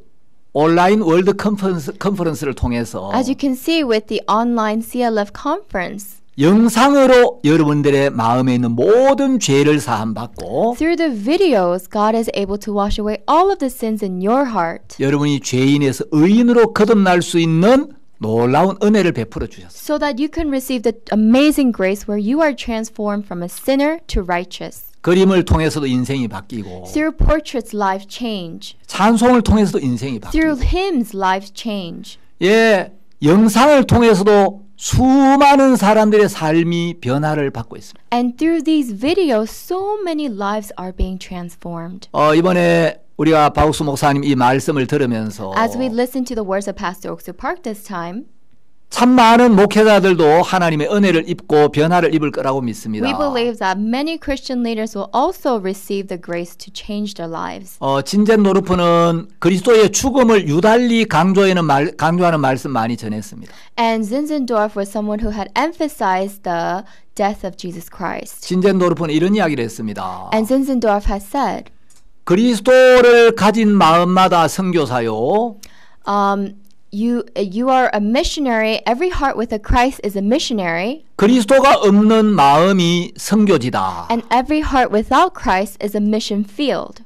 온라인 월드 컨퍼런스를 통해서 as you can see with the online CLF conference, 영상으로 여러분들의 마음에 있는 모든 죄를 사함받고 through the videos, God is able to wash away all of the sins in your heart 여러분이 죄인에서 의인으로 거듭날 수 있는 놀라운 은혜를 베풀어 주셨어요. so that you can receive the amazing grace where you are transformed from a sinner to righteous. 그림을 통해서도 인생이 바뀌고 Through portraits, lives change. 찬송을 통해서도 인생이 Through 바뀌고 hymns, lives change. 예, 영상을 통해서도 수많은 사람들의 삶이 변화를 받고 있습니다. And through these videos, so many lives are being transformed. 이번에 우리가 박옥수 목사님 이 말씀을 들으면서 As we listen to the words of Pastor Oksu Park this time, 참 많은 목회자들도 하나님의 은혜를 입고 변화를 입을 거라고 믿습니다. we believe that many Christian leaders will also receive the grace to change their lives. 진젠 노르프는 그리스도의 죽음을 유달리 강조하는 말씀 많이 전했습니다. And Zinzendorf was someone who had emphasized the death of Jesus Christ. 진젠 노르프는 이런 이야기를 했습니다. And Zinzendorf has said, 그리스도를 가진 마음마다 선교사요. You are a missionary. Every heart with a Christ is a missionary. 그리스도가 없는 마음이 선교지다. And every heart without Christ is a mission field.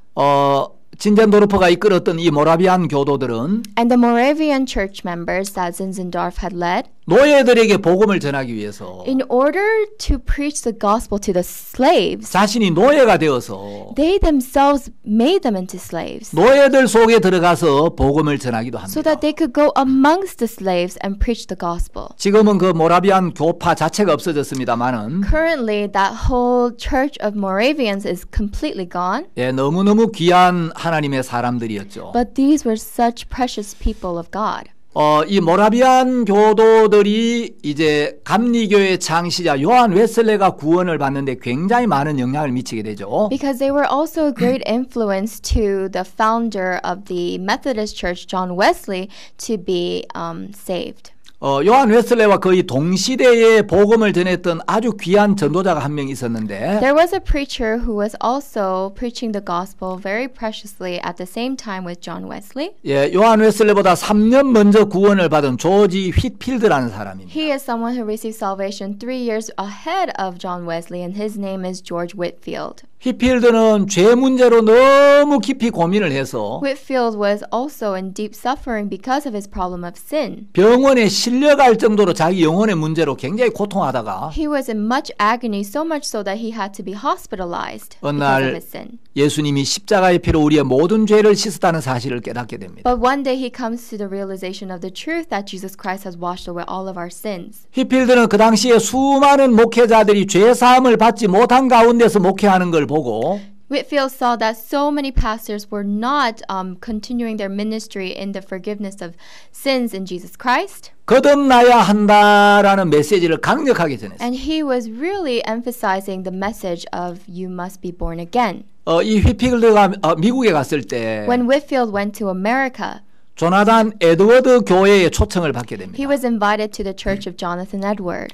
진젠 노르프가 이끌었던 이 모라비안 교도들은 And the Moravian church members that Zinzendorf had led, 노예들에게 복음을 전하기 위해서 in order to preach the gospel to the slaves, 자신이 노예가 되어서 they themselves made them into slaves 노예들 속에 들어가서 복음을 전하기도 so 합니다. that they could go amongst the slaves and preach the gospel. 지금은 그 모라비안 교파 자체가 없어졌습니다만은 Currently, that whole church of Moravians is completely gone, 예, 너무너무 귀한 하나님의 사람들이었죠. but these were such precious people of God. 이 모라비안 교도들이 이제 감리교의 창시자 요한 웨슬레가 구원을 받는데 굉장히 많은 영향을 미치게 되죠. Because they were also a great influence to the founder of the Methodist Church, John Wesley, to be saved. 요한 웨슬레와 거의 동시대에 복음을 전했던 아주 귀한 전도자가 한 명 있었는데 There was a preacher who was also preaching the gospel very preciously at the same time with John Wesley. 예, 요한 웨슬레보다 3년 먼저 구원을 받은 조지 휘필드라는 사람입니다. He is someone who received salvation 3 years ahead of John Wesley, and his name is George Whitfield. 휘필드는 죄 문제로 너무 깊이 고민을 해서 Whitfield was also in deep suffering because of his problem of sin. 병원에 실려갈 정도로 자기 영혼의 문제로 굉장히 고통하다가 He was in much agony, so much so that he had to be hospitalized 어느 because of 날 his sin. 예수님이 십자가의 피로 우리의 모든 죄를 씻었다는 사실을 깨닫게 됩니다. But one day he comes to the realization of the truth that Jesus Christ has washed away all of our sins. 휘필드는 그 당시에 수많은 목회자들이 죄 사함을 받지 못한 가운데서 목회하는 걸 보고 Whitfield saw that so many pastors were not continuing their ministry in the forgiveness of sins in Jesus Christ. 거듭나야 한다라는 메시지를 강력하게 전했어요. And he was really emphasizing the message of you must be born again. 이 휘필드가 미국에 갔을 때 When Whitfield went to America, 조나단 에드워드 교회에 초청을 받게 됩니다. he was invited to the church of Jonathan Edward.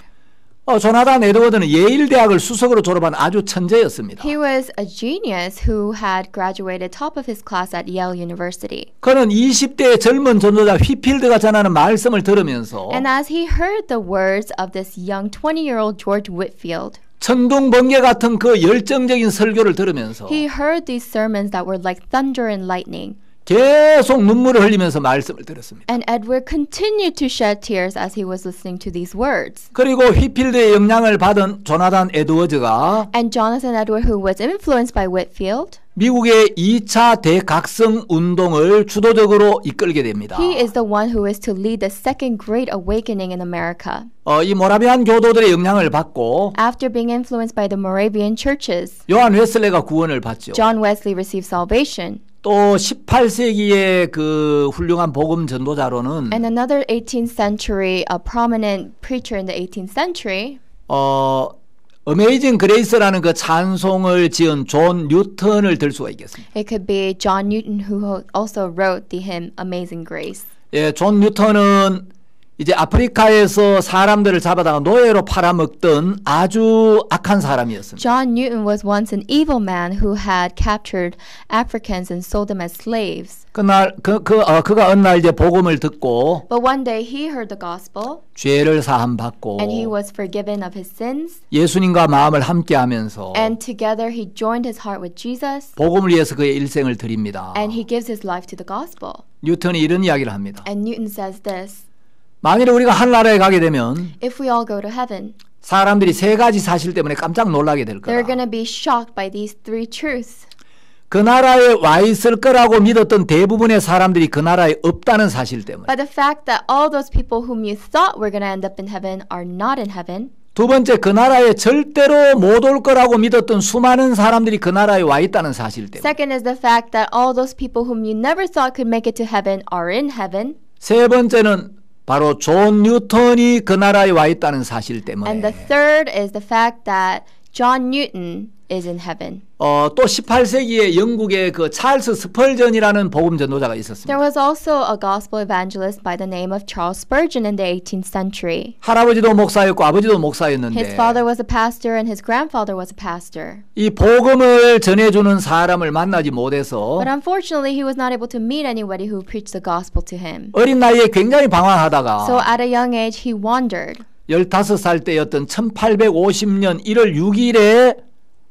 조나단 에드워드는 예일 대학을 수석으로 졸업한 아주 천재였습니다. He was a genius who had graduated top of his class at Yale University. 그는 20대의 젊은 전도자 휘필드가 전하는 말씀을 들으면서 And as he heard the words of this young 20-year-old George Whitefield, 천둥 번개 같은 그 열정적인 설교를 들으면서 he heard these sermons that were like thunder and lightning. 계속 눈물을 흘리면서 말씀을 들었습니다. And Edward continued to shed tears as he was listening to these words. 그리고 휘필드의 영향을 받은 조나단 에드워즈가 And Jonathan Edward, who was influenced by Whitefield, 미국의 2차 대각성 운동을 주도적으로 이끌게 됩니다. he is the one who is to lead the second great awakening in America. 이 모라비안 교도들의 영향을 받고 After being influenced by the Moravian churches, 요한 웨슬레가 구원을 받죠. John Wesley received salvation. 또 18세기의 그 훌륭한 복음 전도자로는 And another 18th century, a prominent preacher in the 18th century, 어메이징 그레이스라는 그 찬송을 지은 존 뉴턴을 들 수가 있겠습니다. it could be John Newton, who also wrote the hymn Amazing Grace. 예, 존 뉴턴은 이제 아프리카에서 사람들을 잡아다가 노예로 팔아먹던 아주 악한 사람이었습니다. John Newton was once an evil man who had captured Africans and sold them as slaves. 그가 어느 날 이제 복음을 듣고 But one day he heard the gospel 죄를 사함 받고 and he was forgiven of his sins. 예수님과 마음을 함께하면서 And together he joined his heart with Jesus 복음을 위해서 그의 일생을 드립니다. and he gives his life to the gospel. 뉴턴이 이런 이야기를 합니다. And Newton says this, 만일 우리가 하늘나라에 가게 되면 if we all go to heaven, 사람들이 세 가지 사실 때문에 깜짝 놀라게 될 they're 거다. going to be shocked by these three truths. 그 나라에 와 있을 거라고 믿었던 대부분의 사람들이 그 나라에 없다는 사실 때문에. By the fact that all those people whom you thought were going to end up in heaven are not in heaven. 두 번째, 그 나라에 절대로 못 올 거라고 믿었던 수많은 사람들이 그 나라에 와 있다는 사실 때문에. Second is the fact that all those people whom you never thought could make it to heaven are in heaven. 세 번째는 바로 존 뉴턴이 그 나라에 와 있다는 사실 때문에. And the third is the fact that John Newton is in heaven. 또 18세기에 영국의 그 찰스 스펄전이라는 복음 전도자가 있었습니다. There was also a gospel evangelist by the name of Charles Spurgeon in the 18th century. 할아버지도 목사였고 아버지도 His 목사였는데 father was a pastor and his grandfather was a pastor. 이 복음을 전해주는 사람을 만나지 못해서 But unfortunately, he was not able to meet anybody who preached the gospel to him. 어린 나이에 굉장히 방황하다가 So at a young age, he wandered. 15살 때였던 1850년 1월 6일에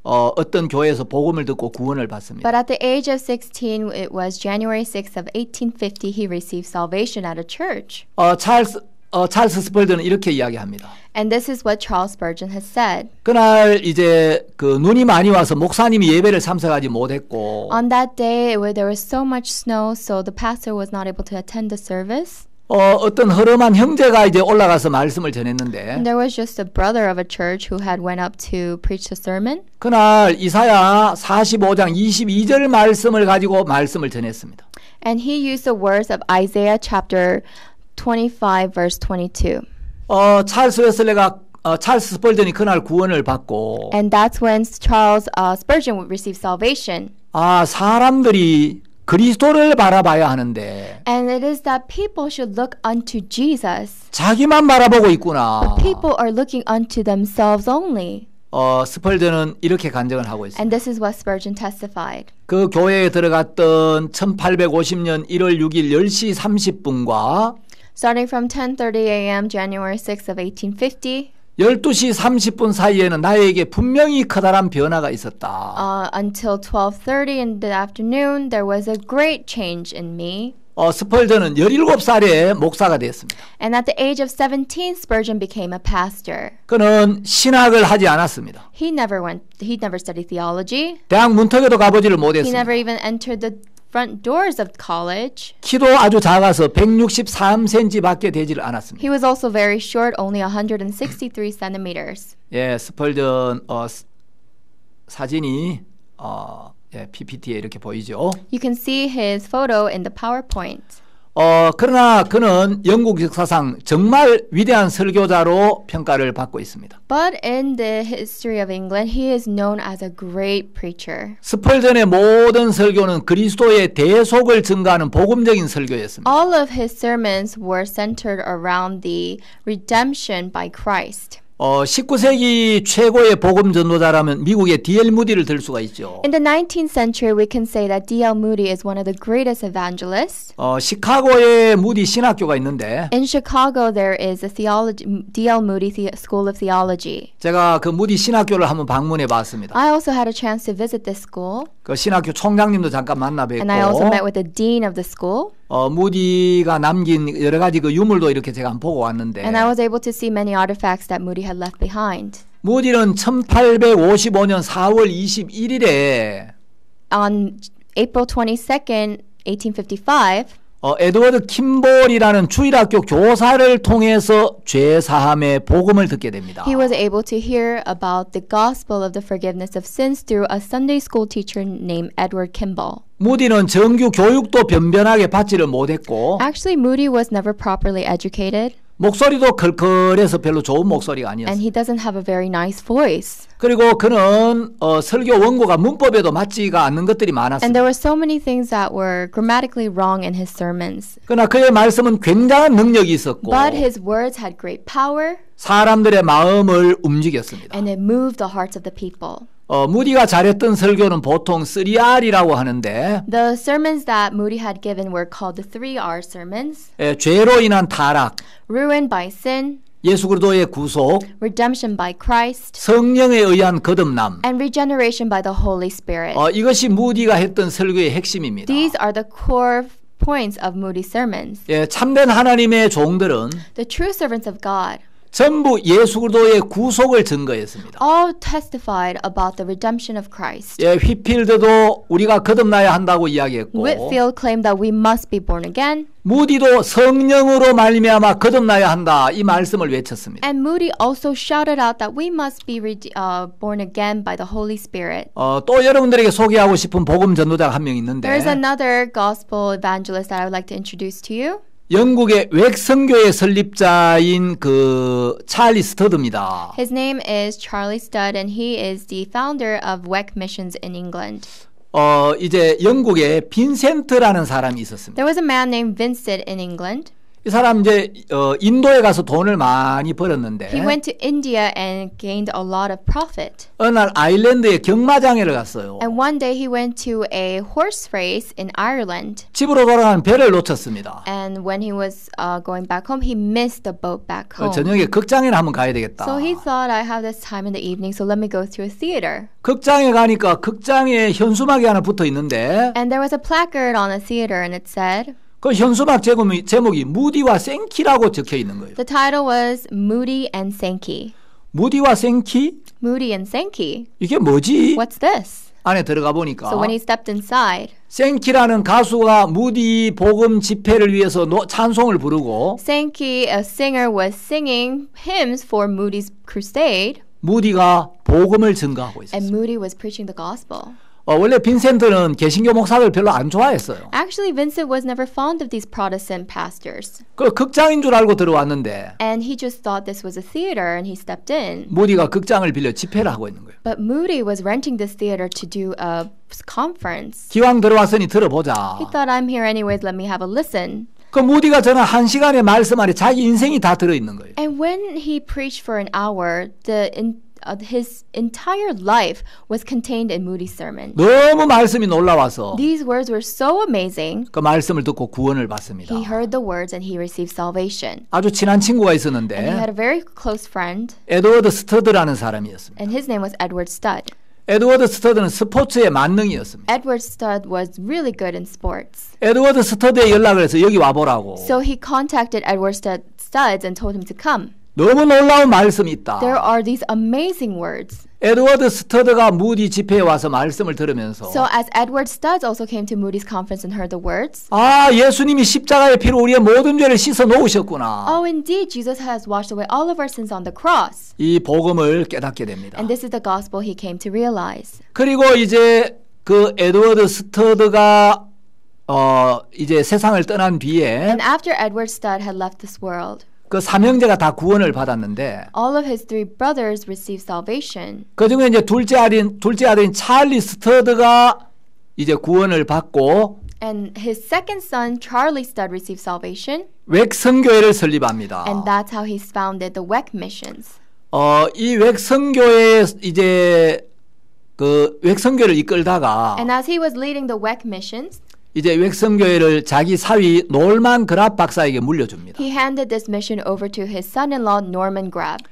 어떤 교회에서 복음을 듣고 구원을 받습니다. But at the age of 16, it was January 6th of 1850, he received salvation at a church. 찰스 스펄전은 이렇게 이야기합니다. And this is what Charles Spurgeon has said. 그날 이제 그 눈이 많이 와서 목사님이 예배를 참석하지 못했고 On that day, there was so much snow, so the pastor was not able to attend the service. 어떤 허름한 형제가 이제 올라가서 말씀을 전했는데 And there was just a brother of a church who had went up to preach the sermon. 그날 이사야 45장 22절 말씀을 가지고 말씀을 전했습니다. And he used the words of Isaiah chapter 25 verse 22. 찰스 스펄전이 그날 구원을 받고 And that's when Charles Spurgeon received salvation. 사람들이 그리스도를 바라봐야 하는데 And it is that people should look unto Jesus. 자기만 바라보고 있구나. But people are looking unto themselves only. 스펄전은 이렇게 간증을 하고 And 있습니다. this is what Spurgeon testified. 그 교회에 들어갔던 1850년 1월 6일 10시 30분과 Starting from 10:30 a.m. January 6th of 1850 12시 30분 사이에는 나에게 분명히 커다란 변화가 있었다. until 12:30 in the afternoon, there was a great change in me. 스펄전은 17살에 목사가 되었습니다. And at the age of 17, Spurgeon became a pastor. 그는 신학을 하지 않았습니다. He never studied theology. 대학 문턱에도 가보지를 He 못했습니다. never even entered the front doors of college. 키도 아주 작아서 163cm밖에 되지를 않았습니다. He was also very short, only 163 centimeters. 예, 스펄전 사진이 PPT에 이렇게 보이죠. You can see his photo in the PowerPoint. 그러나 그는 영국 역사상 정말 위대한 설교자로 평가를 받고 있습니다. But in the history of England, he is known as a great preacher. 스펄전의 모든 설교는 그리스도의 대속을 증가하는 복음적인 설교였습니다. All of his sermons were centered around the redemption by Christ. 19세기 최고의 복음 전도자라면 미국의 D.L. 무디를 들 수가 있죠. In the 19th century, we can say that D.L. Moody is one of the greatest evangelists. 시카고에 무디 신학교가 있는데 In Chicago, there is a D.L. Moody School of Theology. 제가 그 무디 신학교를 한번 방문해 봤습니다. I also had a chance to visit this school, 그 신학교 총장님도 잠깐 만나 뵙고 and I also met with the dean of the school. 무디가 남긴 여러 가지 그 유물도 이렇게 제가 한번 보고 왔는데 And I was able to see many artifacts that Moody had left behind. 무디는 1855년 4월 21일에 On April 22nd, 1855, 에드워드 킴볼이라는 주일학교 교사를 통해서 죄사함의 복음을 듣게 됩니다. he was able to hear about the gospel of the forgiveness of sins through a Sunday school teacher named Edward Kimball. 무디는 정규 교육도 변변하게 받지를 못했고 Actually, Moody was never properly educated, 목소리도 컬컬해서 별로 좋은 목소리가 and 아니었어요. he doesn't have a very nice voice. 그리고 그는 설교 원고가 문법에도 맞지가 않는 것들이 And 많았습니다. there were so many things that were grammatically wrong in his sermons. 그러나 그의 말씀은 굉장한 능력이 있었고 But his words had great power, 사람들의 마음을 움직였습니다. and it moved the hearts of the people. 무디가 잘했던 설교는 보통 3R이라고 하는데 The sermons that Moody had given were called the 3R sermons: 죄로 인한 타락, ruin by sin, 예수 그리스도의 구속, redemption by Christ, 성령에 의한 거듭남. and regeneration by the Holy Spirit. 이것이 무디가 했던 설교의 핵심입니다. These are the core points of Moody's sermons. 참된 하나님의 종들은 The true servants of God 전부 예수 그리스도의 구속을 증거했습니다. all testified about the redemption of Christ. 휘필드도 우리가 거듭나야 한다고 이야기했고 Whitfield claimed that we must be born again, 무디도 성령으로 말미암아 거듭나야 한다 이 말씀을 외쳤습니다. and Moody also shouted out that we must be born again by the Holy Spirit. 또 여러분들에게 소개하고 싶은 복음 전도자가 한 명 있는데 There's another gospel evangelist that I would like to introduce to you. 영국의 웩성교의 설립자인 그 찰리 스터드입니다. His name is Charlie Studd, and he is the founder of WEC Missions in England. 이제 영국에 빈센트라는 사람이 있었습니다. There was a man named Vincent in England. 이 사람 이제 인도에 가서 돈을 많이 벌었는데 He went to India and gained a lot of profit. 어느 날 아일랜드에 경마장에를 갔어요. And one day he went to a horse race in Ireland. 집으로 돌아가는 배를 놓쳤습니다. And when he was going back home, he missed the boat back home. 저녁에 극장에 한번 가야 되겠다. So he thought, I have this time in the evening, so let me go to a theater. 극장에 가니까 극장에 현수막이 하나 붙어 있는데 And there was a placard on the theater, and it said, 그 현수막 제목이 무디와 생키라고 적혀 있는 거예요. the title was Moody and Sankey. 무디와 생키? Moody and Sankey. 이게 뭐지? What's this? 안에 들어가 보니까 So when he stepped inside, 생키라는 가수가 무디 복음 집회를 위해서 찬송을 부르고 Sankey, a singer, was singing hymns for Moody's crusade, 무디가 복음을 증거하고 and 있었어요. Moody was preaching the gospel. 원래 빈센트는 개신교 목사들 별로 안 좋아했어요. Actually, Vincent was never fond of these Protestant pastors, 그 극장인 줄 알고 들어왔는데 and he just thought this was a theater, and he stepped in. 무디가 극장을 빌려 집회를 하고 있는 거예요. But Moody was renting this theater to do a conference. 기왕 들어왔으니 들어보자. He thought, I'm here anyways, let me have a listen. 그 무디가 저는 1시간의 말씀 안에 자기 인생이 다 들어있는 거예요. And when he preached for an hour, his entire life was contained in Moody's sermon. 너무 말씀이 놀라워서 These words were so amazing. 그 말씀을 듣고 구원을 받습니다. He heard the words and he received salvation. 아주 친한 친구가 And he 있었는데 had a very close friend, 에드워드 스터드라는 사람이었습니다. and his name was Edward Studd. 에드워드 스터드는 스포츠의 만능이었습니다. Edward Studd was really good in sports. 에드워드 스터드에 연락을 해서 여기 와보라고. So he contacted Edward Studd and told him to come. 너무 놀라운 말씀이 있다. There are these amazing words. 에드워드 스터드가 무디 집회에 와서 말씀을 들으면서 So as Edward Studd also came to Moody's conference and heard the words, 예수님이 십자가의 피로 우리의 모든 죄를 씻어 놓으셨구나. oh, indeed, Jesus has washed away all of our sins on the cross. 이 복음을 깨닫게 됩니다. And this is the gospel he came to realize. 그리고 이제 그 에드워드 스터드가 이제 세상을 떠난 뒤에 And after Edward Studd had left this world, 그 삼형제가 다 구원을 받았는데 all of his three brothers received salvation. 그중에 이제 둘째 아들인 찰리 스터드가 이제 구원을 받고 And his second son, Charlie Studd, received salvation. 웩성교회를 설립합니다. And that's how he founded the WEC Missions. 이 웩성교회 이제 그 웩성교회를 이끌다가 And as he was leading the WEC missions, 이제 웩성교회를 자기 사위 놀만 그랍 박사에게 물려줍니다. he handed this mission over to his son-in-law Norman Grab.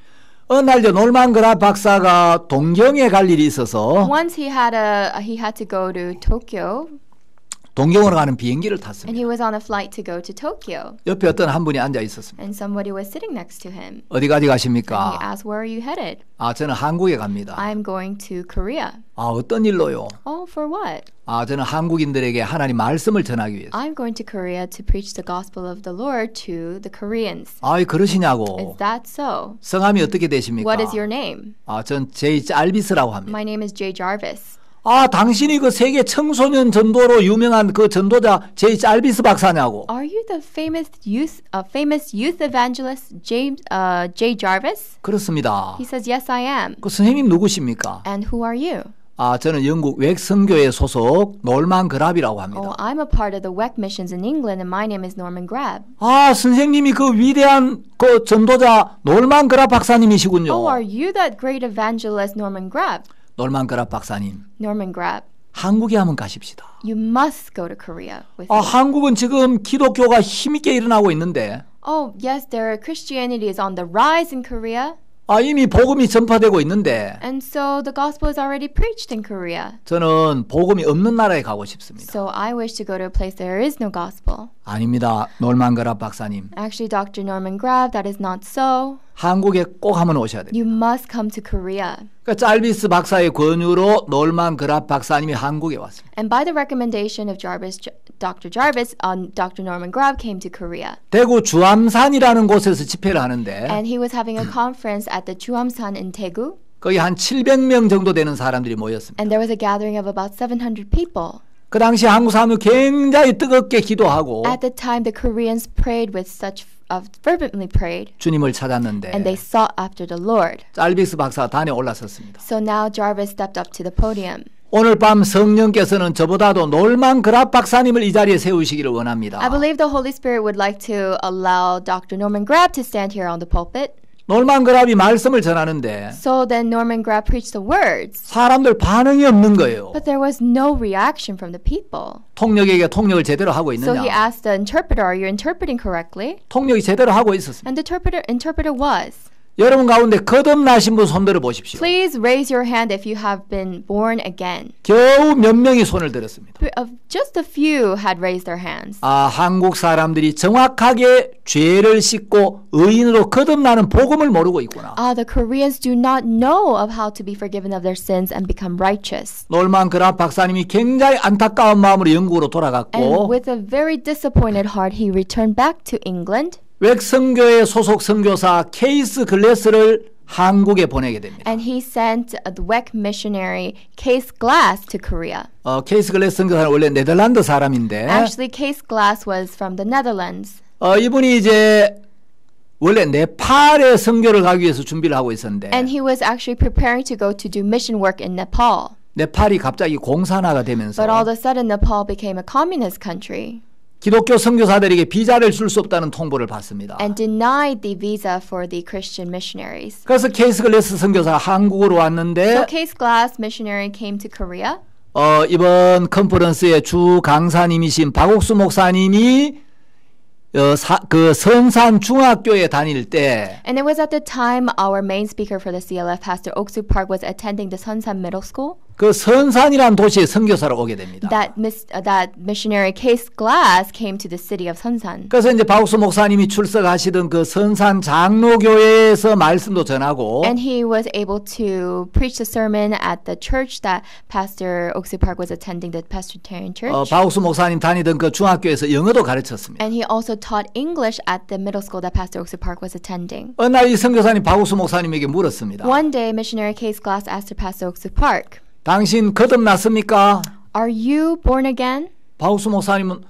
어느 날 이제 놀만 그랍 박사가 동경에 갈 일이 있어서 Once he had to go to Tokyo, 동경으로 가는 비행기를 and 탔습니다. he was on a flight to go to Tokyo, 옆에 어떤 한 분이 앉아 있었습니다. and somebody was sitting next to him. 어디까지 And he 가십니까? asked, "Where are you headed?" 아, 저는 한국에 갑니다. "I'm going to Korea." 아, 어떤 일로요? "Oh, for what?" 아, 저는 한국인들에게 하나님 말씀을 전하기 위해서. "I'm going to Korea to preach the gospel of the Lord to the Koreans." 아, 그러시냐고. Is that so? 성함이 어떻게 되십니까? What is your name? 아, 전 제이 알비스라고 합니다. My name is Jay Jarvis. 아, 당신이 그 세계 청소년 전도로 유명한 그 전도자 제이 알비스 박사냐고. Are you the famous youth evangelist Jay Jarvis? 그렇습니다. He says, "Yes, I am." 그 선생님 누구십니까? "And who are you?" 아, 저는 영국 웩성교회 소속 놀만 그랍이라고 합니다. "Oh, I'm a part of the WEC missions in England, and my name is Norman Grab." 아, 선생님이 그 위대한 그 전도자 놀만 그랍 박사님이시군요. "Oh, are you that great evangelist Norman Grab?" 놀만 그랍 박사님, Norman Grab, 한국에 한번 가십시다. you must go to Korea with 아, me. 한국은 지금 기독교가 힘있게 일어나고 있는데 Oh, yes, Christianity is on the rise in Korea, 아, 이미 복음이 전파되고 있는데 and so the gospel is already preached in Korea. 저는 복음이 없는 나라에 가고 싶습니다. So I wish to go to a place there is no gospel. 아닙니다. 놀만 그랍 박사님. Actually, Dr. Norman Grab, that is not so. 한국에 꼭 한번 오셔야 됩니다. You must come to Korea. 그러니까 짤비스 박사의 권유로 놀만 그랍 박사님이 한국에 왔습니다. And by the recommendation of Dr. Jarvis, Dr. Norman Grab came to Korea. 대구 주암산이라는 곳에서 집회를 하는데 And he was having a conference at the Juamsan in Daegu. 거기 한 700명 정도 되는 사람들이 모였습니다. And there was a gathering of about 700 people. 그 당시 한국 사람들 굉장히 뜨겁게 기도하고 At the time, the Koreans prayed with such fervently prayed, 주님을 찾았는데 and they sought after the Lord. 짤비스 박사가 단에 올라섰습니다. So now Jarvis stepped up to the podium. 오늘 밤 성령께서는 저보다도 놀만 그랍 박사님을 이 자리에 세우시기를 원합니다. I believe the Holy Spirit would like to allow Dr. Norman Grab to stand here on the pulpit. 놀만 그랍이 말씀을 전하는데 So then Norman Grab preached the words, 사람들 반응이 없는 거예요. but there was no reaction from the people. 통역에게 통역을 제대로 하고 So he 있느냐? asked the interpreter, "Are you interpreting correctly?" 통역이 제대로 하고 있었습니다. And the interpreter was. 여러분 가운데 거듭나신 분 손들어 보십시오. Please raise your hand if you have been born again. 겨우 몇 명이 손을 들었습니다. Just a few had raised their hands. 아, 한국 사람들이 정확하게 죄를 씻고 의인으로 거듭나는 복음을 모르고 있구나. The Koreans do not know of how to be forgiven of their sins and become righteous. 놀만 그랍 박사님이 굉장히 안타까운 마음으로 영국으로 And 돌아갔고 with a very disappointed heart, he returned back to England. 웩성교회 소속 선교사 케이스 글래스를 한국에 보내게 됩니다. And he sent the WEC missionary Case Glass to Korea. 케이스 글래스 선교사는 원래 네덜란드 사람인데 Actually, Case Glass was from the Netherlands. 이분이 이제 원래 네팔에 선교를 가기 위해서 준비를 하고 있었는데 And he was actually preparing to go to do mission work in Nepal. 네팔이 갑자기 공산화가 되면서 But all of a sudden, Nepal became a communist country 기독교 선교사들에게 비자를 줄 수 없다는 통보를 받습니다. and denied the visa for the Christian missionaries. 그래서 케이스 글래스 선교사가 한국으로 왔는데 So Case Glass missionary came to Korea. 이번 컨퍼런스의 주 강사님이신 박옥수 목사님이 그 선산 중학교에 다닐 때 And it was at the time our main speaker for the CLF, Pastor Oksu Park, was attending the Sunsan Middle School. 그 선산이라는 도시에 선교사로 오게 됩니다. That missionary Case Glass came to the city of Sunsan. 그래서 이제 박옥수 목사님이 출석하시던 그 선산 장로교회에서 말씀도 전하고 And he was able to preach the sermon at the church that Pastor Oksu Park was attending, the Presbyterian Church. 박옥수 목사님 다니던 그 중학교에서 영어도 가르쳤습니다. And he also taught English at the middle school that Pastor Oksu Park was attending. 어느 날 이 선교사님 박옥수 목사님에게 물었습니다. One day, missionary Case Glass asked Pastor Oksu Park, 당신 거듭났습니까? "Are you born again?" 박옥수 목사님은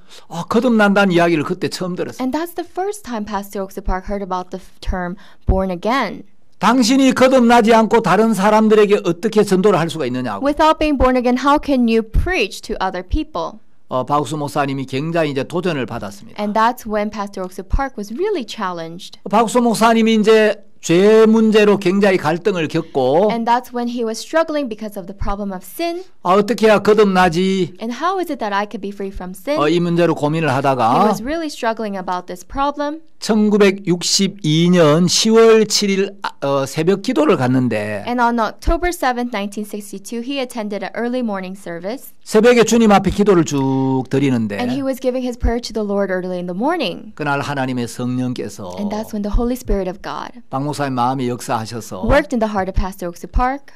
거듭난다는 이야기를 그때 처음 들었어요. And that's the first time Pastor Oksu Park heard about the term born again. 당신이 거듭나지 않고 다른 사람들에게 어떻게 전도를 할 수가 있느냐고. Without being born again, how can you preach to other people? 박옥수 목사님이 굉장히 이제 도전을 받았습니다. And that's when Pastor Oksu Park was really challenged. 박옥수 목사님이 이제 죄 문제로 굉장히 갈등을 겪고 And that's when he was struggling because of the problem of sin. 어떻게 해야 거듭나지 And how is it that I could be free from sin? 이 문제로 고민을 He 하다가 was really struggling about this problem. 1962년 10월 7일 새벽 기도를 갔는데 And on October 7th, 1962, he attended an early morning service. 새벽에 주님 앞에 기도를 쭉 And he 드리는데 was giving his prayer to the Lord early in the morning. 그날 하나님의 성령께서 And that's when the Holy Spirit of God 박 목사님 마음에 역사하셔서 worked in the heart of Pastor Oksu Park.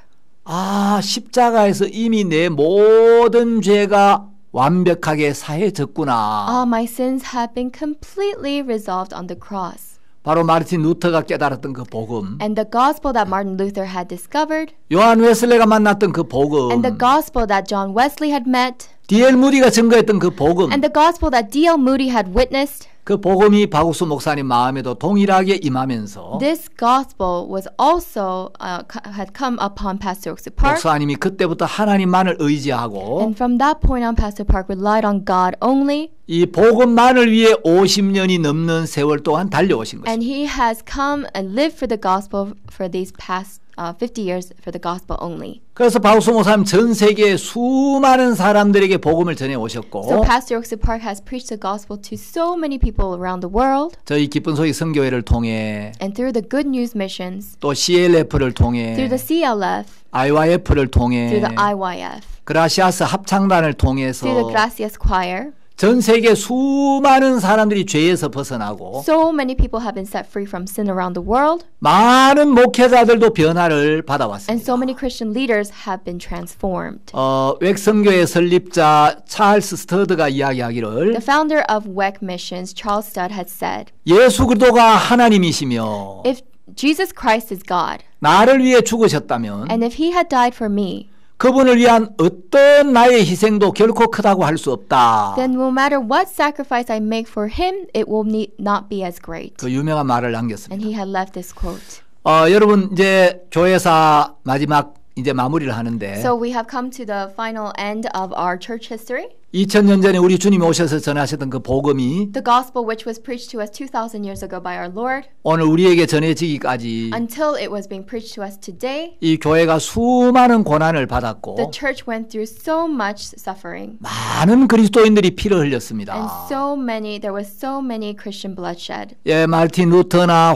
십자가에서 이미 내 모든 죄가 완벽하게 사해졌구나. All my sins have been completely resolved on the cross. 바로 마르틴 루터가 깨달았던 그 복음, And the gospel that Martin Luther had discovered, 요한 웨슬레가 만났던 그 복음, and the gospel that John Wesley had met, D.L. 무디가 증거했던 그 복음, and the gospel that D.L. Moody had witnessed, 그 복음이 박옥수 목사님 마음에도 동일하게 임하면서 this gospel was also had come upon Pastor Oksu Park. 목사님이 그때부터 하나님만을 의지하고 And from that point on, Pastor Park relied on God only. 이 복음만을 위해 50년이 넘는 세월 동안 달려오신 것입니다. And he has come and lived for the gospel for these past 50 years for the gospel only. 그래서 박옥수 목사님 전 세계 수많은 사람들에게 복음을 전해 오셨고 So Pastor Oksu Park has preached the gospel to so many people around the world. 저희 기쁜 소식 선교회를 통해 And through the Good News Missions, 또 CLF를 통해 through the CLF, IYF를 통해 through the IYF, 그라시아스 합창단을 통해서 through the Gracias Choir, 전 세계 수많은 사람들이 죄에서 벗어나고 so many people have been set free from sin around the world. 많은 목회자들도 변화를 And 받아왔습니다. so many Christian leaders have been transformed. 웩성교회 설립자 찰스 스터드가 이야기하기를 The founder of WEC Missions, Charles Studd, had said, 예수 그리스도가 하나님이시며 if Jesus Christ is God, 나를 위해 죽으셨다면 and if he had died for me, 그분을 위한 어떤 나의 희생도 결코 크다고 할 수 없다. then no matter what sacrifice I make for him, it will not be as great. 그 유명한 말을 남겼습니다. And he had left this quote. 여러분 이제 교회사 마지막 이제 마무리를 하는데 So we have come to the final end of our church history. 2000년 전에 우리 주님이 오셔서 전하셨던 그 복음이 The gospel which was preached to us 2,000 years ago by our Lord, 오늘 우리에게 전해지기까지 until it was being preached to us today, 이 교회가 수많은 고난을 받았고 the church went through so much suffering. 많은 그리스도인들이 피를 흘렸습니다. And there was so many Christian bloodshed. 예, 마르틴 루터나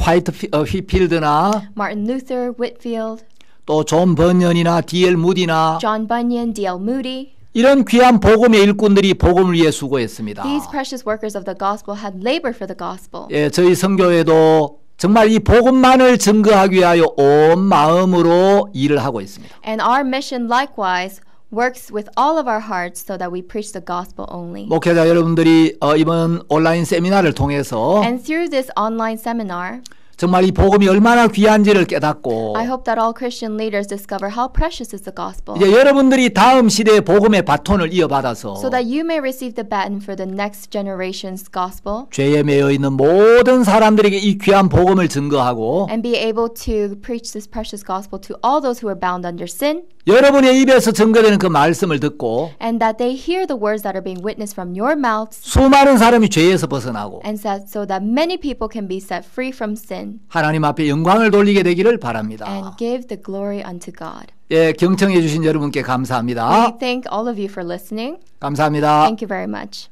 휘필드나 Martin Luther, Whitfield, 또 존 번연이나 D.L. 무디나 John Bunyan, D.L. Moody. 이런 귀한 복음의 일꾼들이 복음을 위해 수고했습니다. These precious workers of the gospel had labored for the gospel. 예, 저희 선교회도 정말 이 복음만을 증거하기 위하여 온 마음으로 일을 하고 있습니다. And our mission likewise works with all of our hearts so that we preach the gospel only. 목회자 여러분들이 이번 온라인 세미나를 통해서 And through this online seminar, 정말 이 복음이 얼마나 귀한지를 깨닫고 I hope that all Christian leaders discover how precious is the gospel, 이제 여러분들이 다음 시대의 복음의 바톤을 이어받아서 so that you may receive the baton for the next generation's gospel 죄에 매여 있는 모든 사람들에게 이 귀한 복음을 증거하고 and be able to preach this precious gospel to all those who are bound under sin, 여러분의 입에서 증거되는 그 말씀을 듣고 and that they hear the words that are being witnessed from your mouths, 수많은 사람이 죄에서 벗어나고 and so that many people can be set free from sin 하나님 앞에 영광을 돌리게 되기를 바랍니다. and give the glory unto God. 예, 경청해 주신 여러분께 We 감사합니다. thank all of you for listening. 감사합니다. Thank you very much.